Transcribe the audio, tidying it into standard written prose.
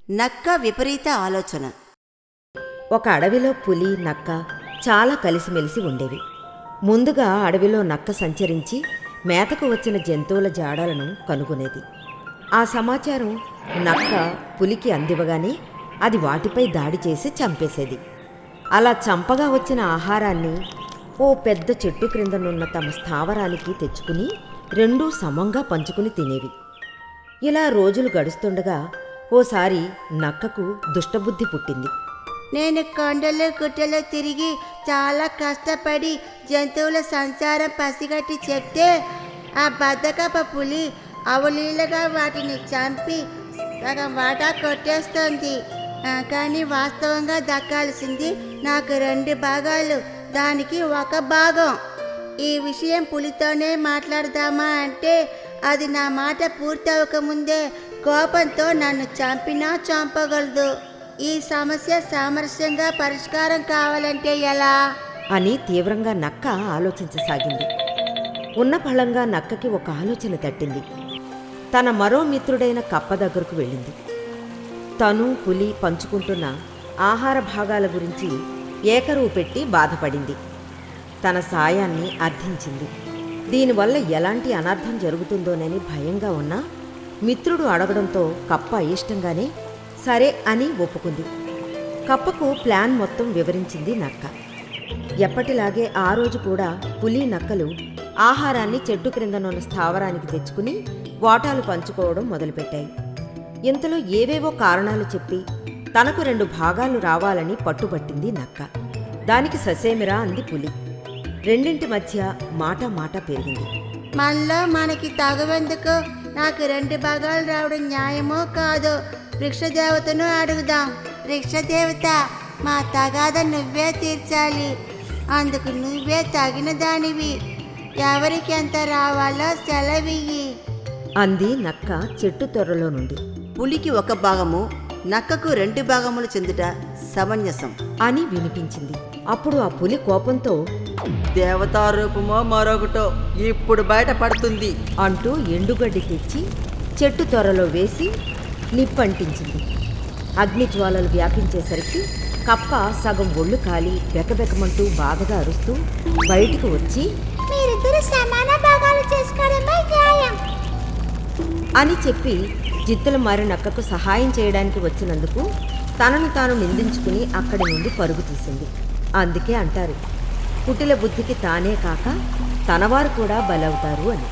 నక్క విపరీత ఆలోచన. ఒక అడవిలో పులి, నక్క చాలా కలిసిమెలిసి ఉండేవి. ముందుగా అడవిలో నక్క సంచరించి మేతకు వచ్చిన జంతువుల జాడలను కనుగొనేది. ఆ సమాచారం నక్క పులికి అందివ్వగానే అది వాటిపై దాడి చేసి చంపేసేది. అలా చంపగా వచ్చిన ఆహారాన్ని ఓ పెద్ద చెట్టు క్రిందనున్న తమ స్థావరానికి తెచ్చుకుని రెండూ సమంగా పంచుకుని తినేవి. ఇలా రోజులు గడుస్తుండగా ఓసారి నక్కకు దుష్టబుద్ధి పుట్టింది. నేను కొండలు గుట్టలు తిరిగి చాలా కష్టపడి జంతువుల సంచారం పసిగట్టి చెప్తే ఆ బద్దకప పులి అవలీలగా వాటిని చంపి సగం వాటా కొట్టేస్తోంది. కానీ వాస్తవంగా దక్కాల్సింది నాకు 2 భాగాలు, దానికి 1 భాగం. ఈ విషయం పులితోనే మాట్లాడదామా అంటే అది నా మాట పూర్తవకముందే కోపంతో నన్ను చంపినా చంపగలదు. ఈ సమస్య సామరస్యంగా పరిష్కారం కావాలంటే ఎలా అని తీవ్రంగా నక్క ఆలోచించసాగింది. ఉన్న ఫలంగా నక్కకి ఒక ఆలోచన తట్టింది. తన మరో మిత్రుడైన కప్ప దగ్గరకు వెళ్ళింది. తను పులి పంచుకుంటున్న ఆహార భాగాల గురించి ఏకరువు పెట్టి బాధపడింది. తన సాయాన్ని అర్థించింది. దీనివల్ల ఎలాంటి అనర్థం జరుగుతుందోనని భయంగా ఉన్నా మిత్రుడు అడగడంతో కప్ప ఇష్టంగానే సరే అని ఒప్పుకుంది. కప్పకు ప్లాన్ మొత్తం వివరించింది నక్క. ఎప్పటిలాగే ఆ రోజు కూడా పులి, నక్కలు ఆహారాన్ని చెట్టు క్రిందనున్న స్థావరానికి తెచ్చుకుని వాటాలు పంచుకోవడం మొదలుపెట్టాయి. ఇంతలో ఏవేవో కారణాలు చెప్పి తనకు 2 భాగాలు రావాలని పట్టుబట్టింది నక్క. దానికి ససేమిరా అంది పులి. రెండింటి మధ్య మాట పెరిగింది. మనలో మనకి తగవెందుకు? నాకు 2 భాగాలు రావడం న్యాయమో కాదో వృక్షదేవతను అడుగుదాం. వృక్షదేవత, మా తగాద నువ్వే తీర్చాలి. అందుకు నువ్వే తగిన దానివి. ఎవరికి ఎంత రావాలో సెలవియ్యి అంది నక్క చెట్టు తొర్రలో నుండి. పులికి 1 భాగము, నక్కకు 2 భాగములు చెందుట సమంజసం అని వినిపించింది. అప్పుడు ఆ పులి కోపంతో దేవతా రూపమో మరొకటో ఇప్పుడు బయటపడుతుంది అంటూ ఎండుగడ్డి తెచ్చి చెట్టు తొర్రలో వేసి నిప్పంటించింది. అగ్నిజ్వాలలు వ్యాపించేసరికి కప్ప సగం ఒళ్ళు కాలి బెకబెకమంటూ బాధగా అరుస్తూ బయటికి వచ్చి మీరిద్దరు సమాన భాగాలు చేసుకోవడమే న్యాయం అని చెప్పి జిత్తుల మారి నక్కకు సహాయం చేయడానికి వచ్చినందుకు తనను తాను నిందించుకుని అక్కడి నుండి పరుగు తీసింది. అందుకే అంటారు, కుటిల బుద్ధికి తానే కాక తనవారు కూడా బలవుతారు అని.